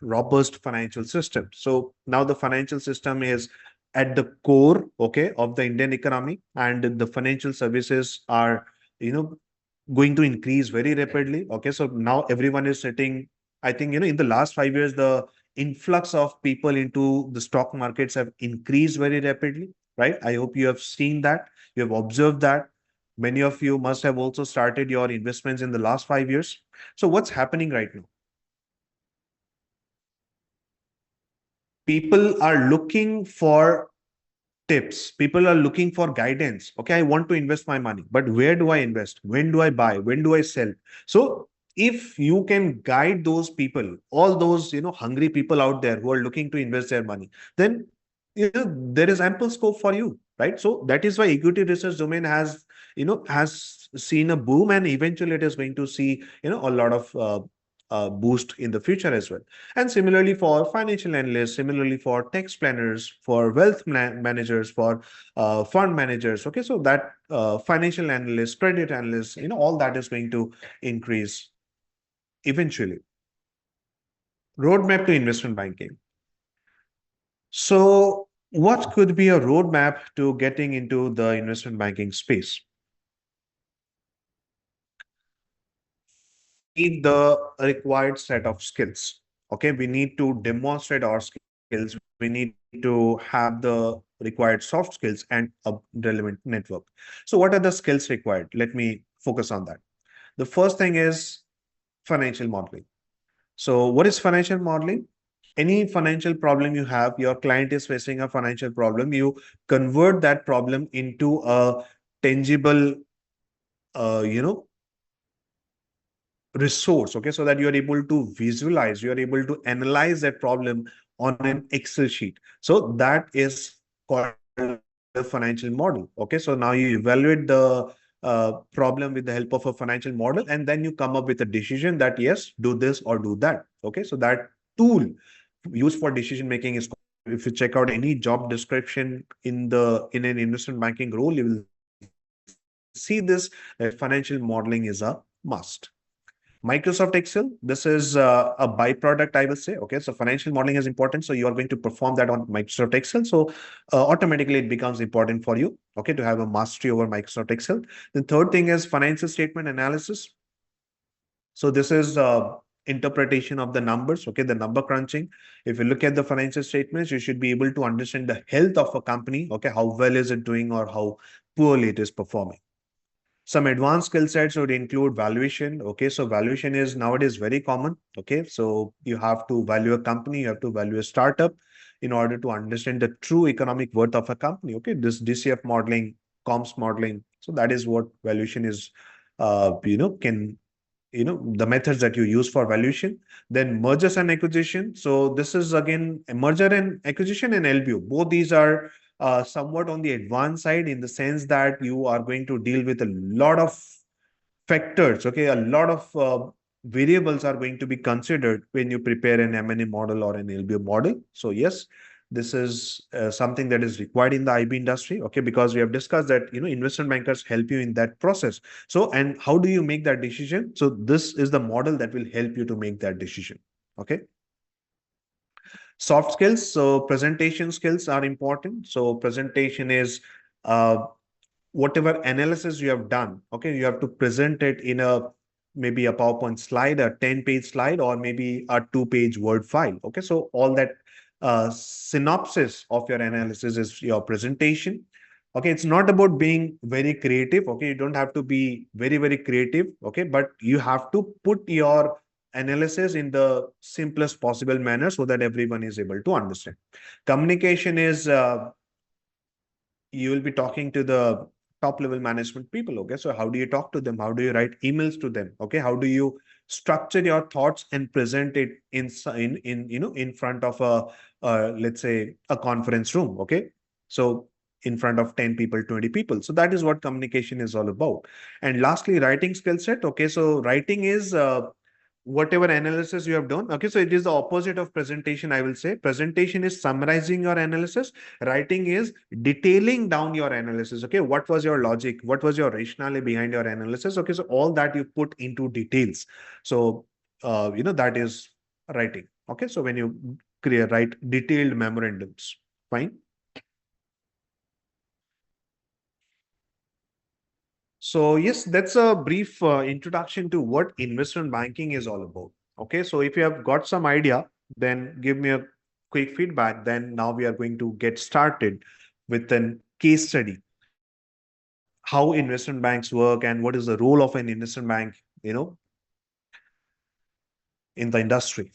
robust financial system. So now the financial system is at the core, okay, of the Indian economy, and the financial services are, you know, going to increase very rapidly. Okay, so now everyone is sitting. I think, in the last 5 years, the influx of people into the stock markets have increased very rapidly, right? I hope you have seen that, you have observed that. Many of you must have also started your investments in the last 5 years. So what's happening right now? People are looking for tips. People are looking for guidance. Okay, I want to invest my money, but where do I invest? When do I buy? When do I sell? So if you can guide those people, all those, hungry people out there who are looking to invest their money, then, there is ample scope for you, right? So that is why equity research domain has seen a boom, and eventually it is going to see, a lot of boost in the future as well. And similarly for financial analysts, similarly for tax planners, for wealth managers, for fund managers. Okay, so that financial analysts, credit analysts, all that is going to increase eventually. Roadmap to investment banking. So what could be a roadmap to getting into the investment banking space? Need the required set of skills. Okay, we need to demonstrate our skills. We need to have the required soft skills and a relevant network. So what are the skills required? Let me focus on that. The first thing is financial modeling. So what is financial modeling? Any financial problem you have, your client is facing a financial problem, you convert that problem into a tangible, uh, you know resource. Okay, so that you are able to visualize, you are able to analyze that problem on an Excel sheet. So that is called a financial model. Okay, so now you evaluate the problem with the help of a financial model, and then you come up with a decision that yes, do this or do that. Okay, so that tool used for decision making is, if you check out any job description in an investment banking role, you will see this, that financial modeling is a must. Microsoft Excel, this is a byproduct, I will say. Okay, so financial modeling is important. So you are going to perform that on Microsoft Excel. So automatically it becomes important for you, okay, to have a mastery over Microsoft Excel. The third thing is financial statement analysis. So this is interpretation of the numbers, okay, the number crunching. If you look at the financial statements, you should be able to understand the health of a company, okay, how well is it doing or how poorly it is performing. Some advanced skill sets would include valuation. Okay, so valuation is nowadays very common. Okay, so you have to value a company, you have to value a startup in order to understand the true economic worth of a company. Okay, this DCF modeling, comps modeling. So that is what valuation is. Can the methods that you use for valuation. Then mergers and acquisition. So this is again a merger and acquisition and LBO. Both these are somewhat on the advanced side, in the sense that you are going to deal with a lot of factors. Okay, a lot of variables are going to be considered when you prepare an M&A model or an LBO model. So yes, this is something that is required in the IB industry. Okay, because we have discussed that investment bankers help you in that process. So, and how do you make that decision? So this is the model that will help you to make that decision. Okay. Soft skills. So presentation skills are important. So presentation is whatever analysis you have done. Okay, you have to present it in a maybe a PowerPoint slide, a 10-page slide, or maybe a 2-page Word file. Okay, so all that synopsis of your analysis is your presentation. Okay, it's not about being very creative. Okay, you don't have to be very, very creative. Okay, but you have to put your analysis in the simplest possible manner so that everyone is able to understand. Communication is you will be talking to the top level management people. Okay, so how do you talk to them? How do you write emails to them? Okay, how do you structure your thoughts and present it in front of a let's say a conference room? Okay, so in front of 10 people, 20 people. So that is what communication is all about. And lastly, writing skill set. Okay, so writing is whatever analysis you have done. Okay, so it is the opposite of presentation, I will say. Presentation is summarizing your analysis. Writing is detailing down your analysis. Okay, what was your logic? What was your rationale behind your analysis? Okay, so all that you put into details. So that is writing. Okay, so when you create write detailed memorandums, fine. So yes, that's a brief introduction to what investment banking is all about. Okay, so if you have got some idea, then give me a quick feedback. Then now we are going to get started with an case study, how investment banks work and what is the role of an investment bank, in the industry.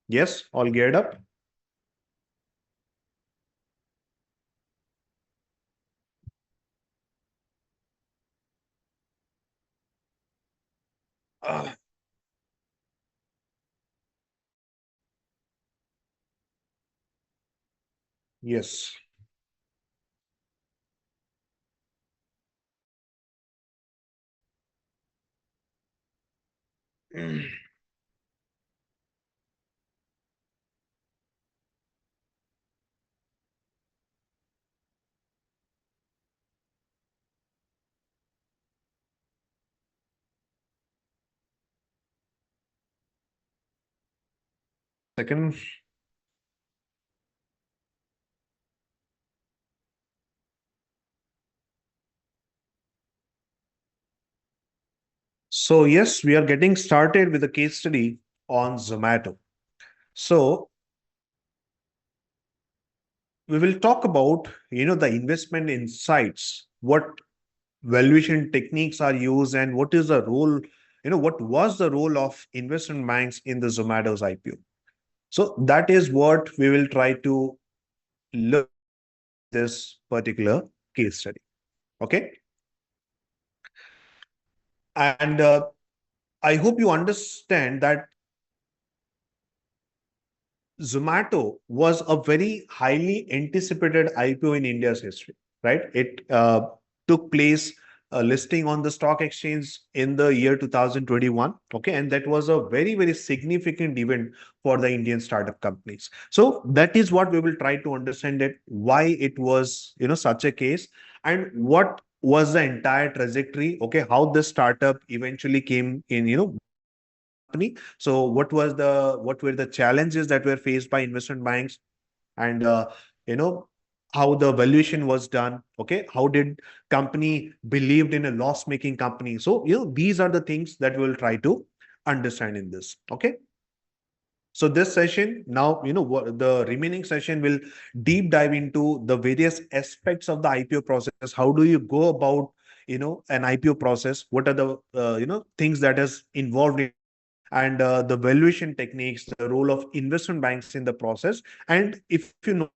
Yes, all geared up. Ah, yes. Second. So yes, we are getting started with a case study on Zomato. So we will talk about, the investment insights, what valuation techniques are used, and what is the role, what was the role of investment banks in the Zomato's IPO. So that is what we will try to look this particular case study. Okay. And I hope you understand that Zomato was a very highly anticipated IPO in India's history, right? It took place listing on the stock exchange in the year 2021. Okay. And that was a very, very significant event for the Indian startup companies. So that is what we will try to understand it, why it was, such a case, and what was the entire trajectory. Okay. How the startup eventually came in, company. So what were the challenges that were faced by investment banks, and you know how the valuation was done. Okay, how did company believed in a loss making company. So these are the things that we'll try to understand in this. Okay, so this session now, the remaining session will deep dive into the various aspects of the IPO process. How do you go about an IPO process? What are the things that is involved in, and the valuation techniques, the role of investment banks in the process. And if you know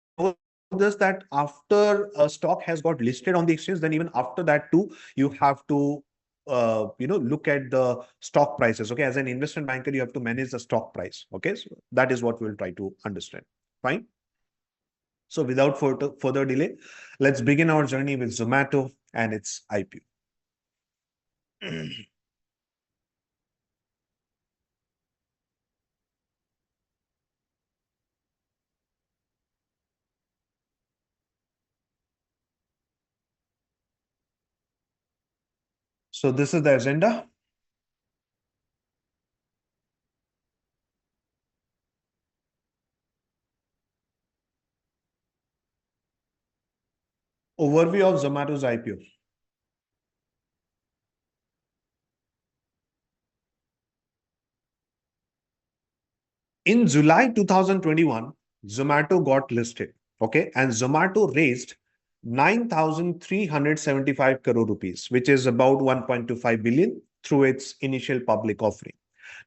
this, that after a stock has got listed on the exchange, then even after that too, you have to look at the stock prices. Okay, as an investment banker, you have to manage the stock price. Okay, so that is what we'll try to understand. Fine. So without further delay, let's begin our journey with Zomato and its IPO. So this is the agenda. Overview of Zomato's IPO. In July 2021, Zomato got listed. Okay. And Zomato raised 9,375 crore rupees, which is about 1.25 billion through its initial public offering.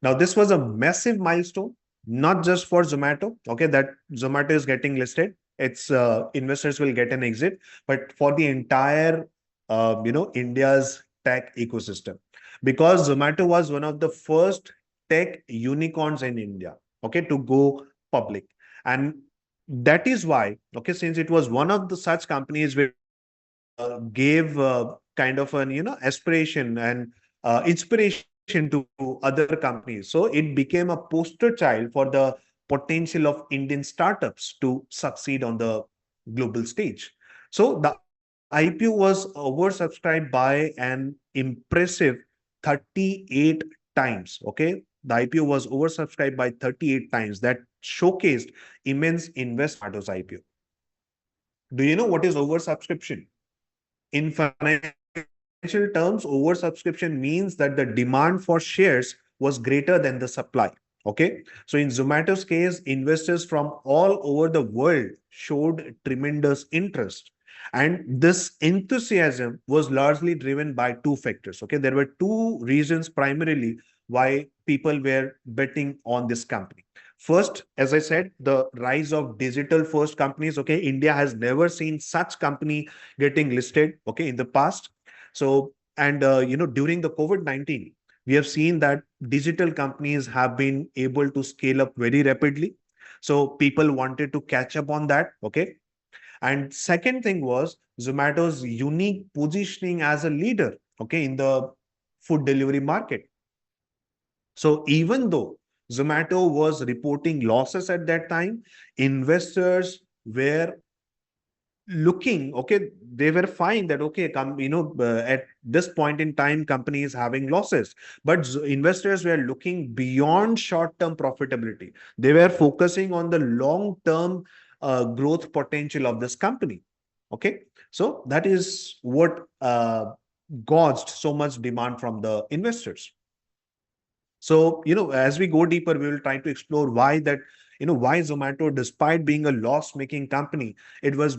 Now, this was a massive milestone, not just for Zomato, okay, that Zomato is getting listed. Its investors will get an exit, but for the entire, India's tech ecosystem, because Zomato was one of the first tech unicorns in India, okay, to go public. And that is why, okay, since it was one of the such companies which gave kind of an aspiration and inspiration to other companies, so it became a poster child for the potential of Indian startups to succeed on the global stage. So the IPO was oversubscribed by an impressive 38 times. Okay, The IPO was oversubscribed by 38 times. That showcased immense investment in Zomato's IPO. Do you know what is oversubscription? In financial terms, oversubscription means that the demand for shares was greater than the supply. Okay. So in Zomato's case, investors from all over the world showed tremendous interest. And this enthusiasm was largely driven by two factors. Okay. There were two reasons primarily why people were betting on this company. First, as I said, the rise of digital first companies. Okay. India has never seen such company getting listed, okay, in the past. So, and during the COVID-19, we have seen that digital companies have been able to scale up very rapidly. So people wanted to catch up on that, okay. And second thing was Zomato's unique positioning as a leader, okay, in the food delivery market. So even though Zomato was reporting losses at that time, investors were looking, okay, they were fine that, okay, at this point in time company is having losses, but investors were looking beyond short term profitability. They were focusing on the long term growth potential of this company. Okay, so that is what gauged so much demand from the investors. So, as we go deeper, we will try to explore why that, why Zomato, despite being a loss-making company, it was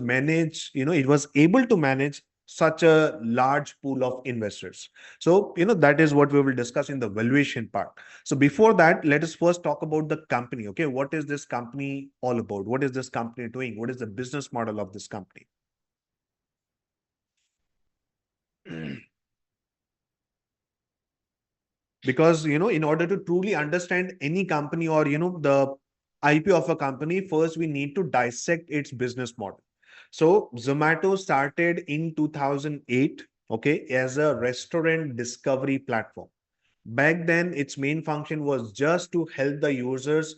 able to manage such a large pool of investors. So, that is what we will discuss in the valuation part. So before that, let us first talk about the company. Okay, what is this company all about? What is this company doing? What is the business model of this company? Because in order to truly understand any company, or the IPO of a company, first we need to dissect its business model. So Zomato started in 2008, okay, as a restaurant discovery platform. Back then its main function was just to help the users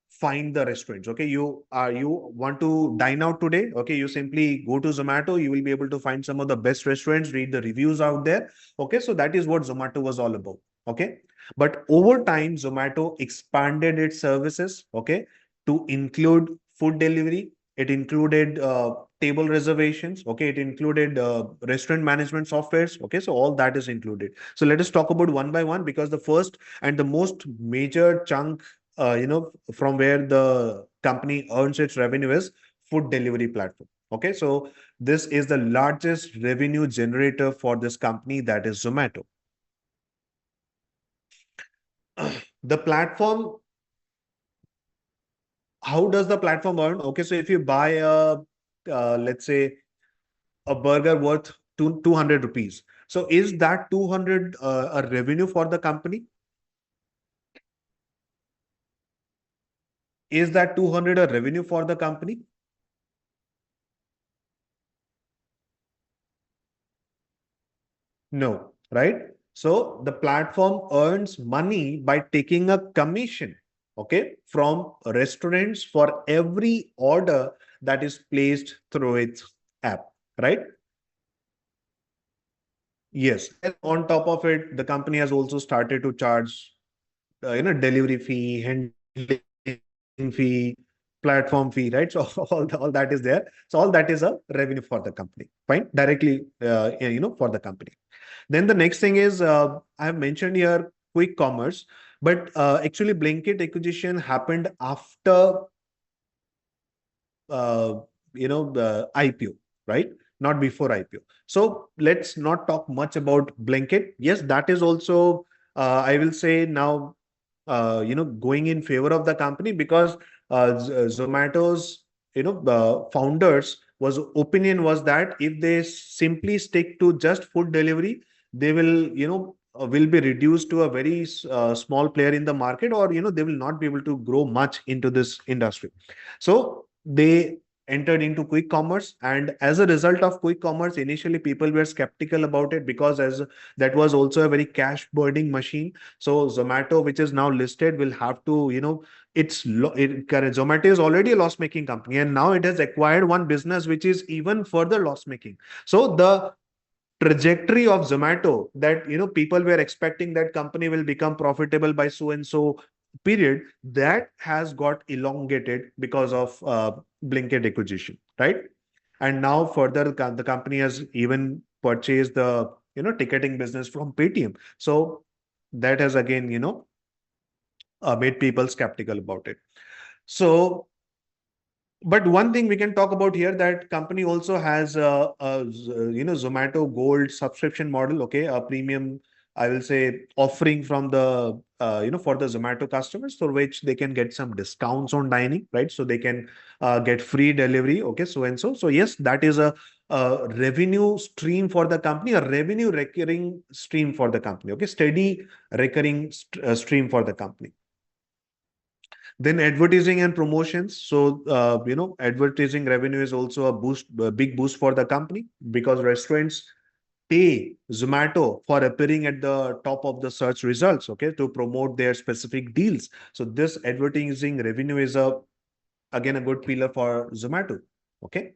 find the restaurants. Okay, you want to dine out today, okay, you simply go to Zomato, you will be able to find some of the best restaurants, read the reviews out there. Okay, so that is what Zomato was all about. Okay, but over time Zomato expanded its services, okay, to include food delivery. It included table reservations, okay, it included restaurant management softwares. Okay, so all that is included. So let us talk about one by one, because the first and the most major chunk from where the company earns its revenue is food delivery platform. Okay, so this is the largest revenue generator for this company, that is Zomato. The platform, how does the platform earn? Okay, so if you buy let's say a burger worth 200 rupees, so is that 200 a revenue for the company? Is that 200 a revenue for the company? No, right? So the platform earns money by taking a commission, okay, from restaurants for every order that is placed through its app, right? Yes. And on top of it, the company has also started to charge, delivery fee, handling fee, platform fee, right? So all that is there. So all that is a revenue for the company, fine, directly, for the company. Then the next thing is, I have mentioned here quick commerce, but actually Blinkit acquisition happened after the IPO, right? Not before IPO. So let's not talk much about Blinkit. Yes, that is also, I will say now, going in favor of the company, because Zomato's, founders was opinion was that if they simply stick to just food delivery, they will, will be reduced to a very small player in the market, or they will not be able to grow much into this industry. So they entered into quick commerce, and as a result of quick commerce, initially people were skeptical about it, because as that was also a very cash burning machine. So Zomato, which is now listed, will have to, Zomato is already a loss making company, and now it has acquired one business which is even further loss making. So the trajectory of Zomato, that people were expecting that company will become profitable by so and so period, that has got elongated because of Blinkit acquisition, right? And now further, the company has even purchased the ticketing business from Paytm. So that has again made people skeptical about it. So, but one thing we can talk about here, that company also has Zomato Gold subscription model, okay, a premium, I will say, offering from the for the Zomato customers, for which they can get some discounts on dining, right? So they can get free delivery, okay, so and so. So yes, that is a revenue stream for the company, a revenue recurring stream for the company, okay, steady recurring stream for the company. Then advertising and promotions. So, advertising revenue is also a big boost for the company, because restaurants pay Zomato for appearing at the top of the search results, okay, to promote their specific deals. So this advertising revenue is again a good pillar for Zomato. Okay.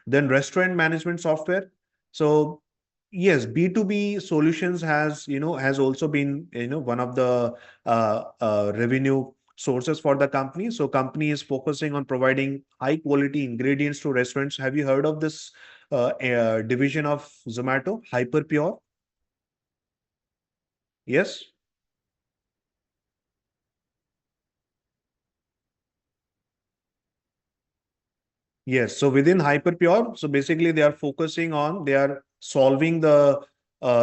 Then restaurant management software. So yes, B2B solutions has also been one of the revenue sources for the company. So company is focusing on providing high quality ingredients to restaurants. Have you heard of this division of Zomato, Hyper Pure? Yes. Yes, so within Hyperpure, so basically they are solving the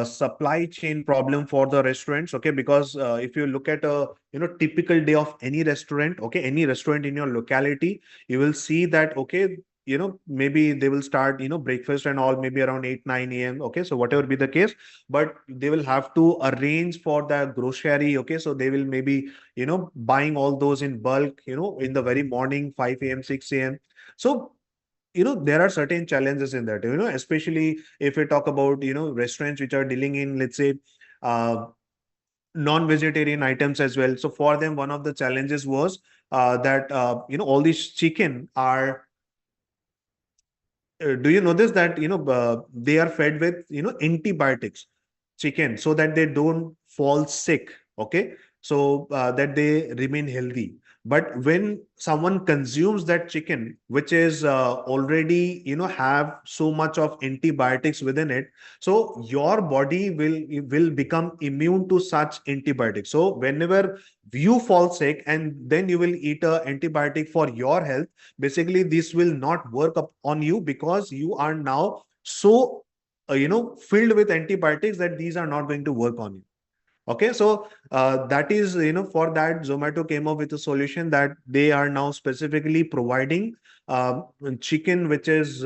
supply chain problem for the restaurants, okay? Because if you look at a typical day of any restaurant, okay, any restaurant in your locality, you will see that, okay, maybe they will start breakfast and all maybe around 8 9 a.m., okay, so whatever be the case, but they will have to arrange for the grocery, okay, so they will maybe buying all those in bulk in the very morning, 5 a.m., 6 a.m. So there are certain challenges in that, especially if we talk about restaurants which are dealing in, let's say, uh, non-vegetarian items as well. So for them, one of the challenges was that all these chicken are do you notice that they are fed with antibiotics, chicken, so that they don't fall sick, okay, so that they remain healthy. But when someone consumes that chicken which is already have so much of antibiotics within it, so your body will become immune to such antibiotics. So whenever you fall sick and then you will eat a antibiotic for your health, basically this will not work up on you, because you are now so filled with antibiotics that these are not going to work on you. Okay, so that is for that Zomato came up with a solution that they are now specifically providing chicken which is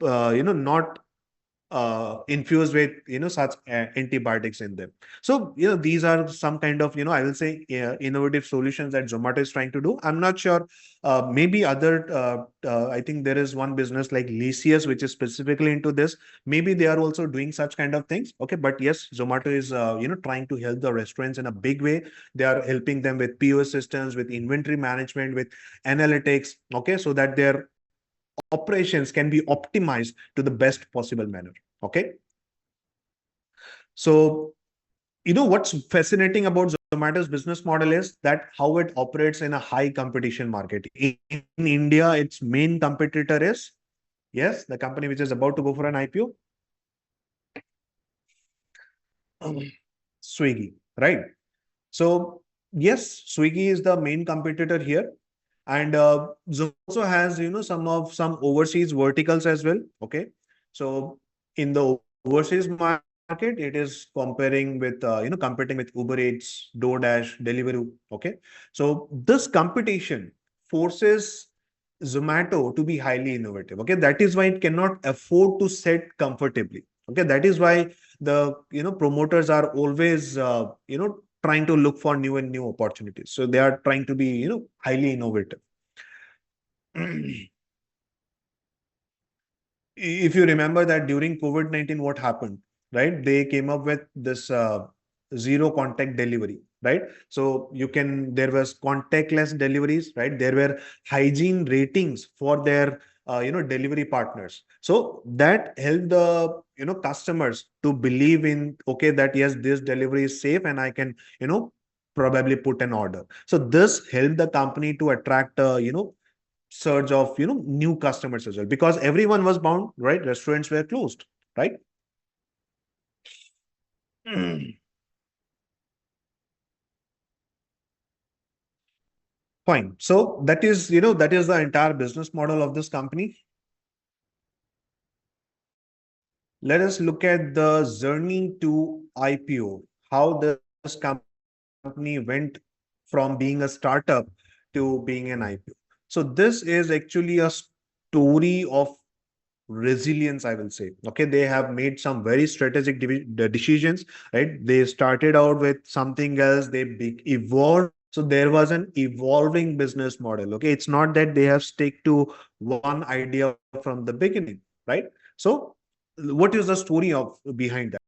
not infused with such antibiotics in them. So these are some kind of I will say innovative solutions that Zomato is trying to do. I'm not sure, maybe other I think there is one business like Licious which is specifically into this. Maybe they are also doing such kind of things, okay, but yes, Zomato is trying to help the restaurants in a big way. They are helping them with POS systems, with inventory management, with analytics, okay, so that their operations can be optimized to the best possible manner. Okay. So, what's fascinating about Zomato's business model is that how it operates in a high competition market. In India, its main competitor is, yes, the company which is about to go for an IPO, Swiggy, right? So yes, Swiggy is the main competitor here, and Zomato also has some overseas verticals as well. Okay, so in the overseas market, it is competing with Uber Eats, DoorDash, Deliveroo. Okay, so this competition forces Zomato to be highly innovative. Okay, that is why it cannot afford to sit comfortably. Okay, that is why the promoters are always trying to look for new and new opportunities. So they are trying to be highly innovative. If you remember that during COVID-19, what happened, right? They came up with this zero contact delivery, right? So there was contactless deliveries, right? There were hygiene ratings for their delivery partners. So that helped the customers to believe in, okay, that yes, this delivery is safe and I can probably put an order. So this helped the company to attract surge of new customers as well, because everyone was bound, right? Restaurants were closed, right? Fine. So that is the entire business model of this company. Let us look at the journey to IPO, how this company went from being a startup to being an IPO. So this is actually a story of resilience, I will say. Okay, they have made some very strategic decisions, right? They started out with something else, they evolved. So there was an evolving business model. Okay, it's not that they have stick to one idea from the beginning, right? So what is the story of behind that?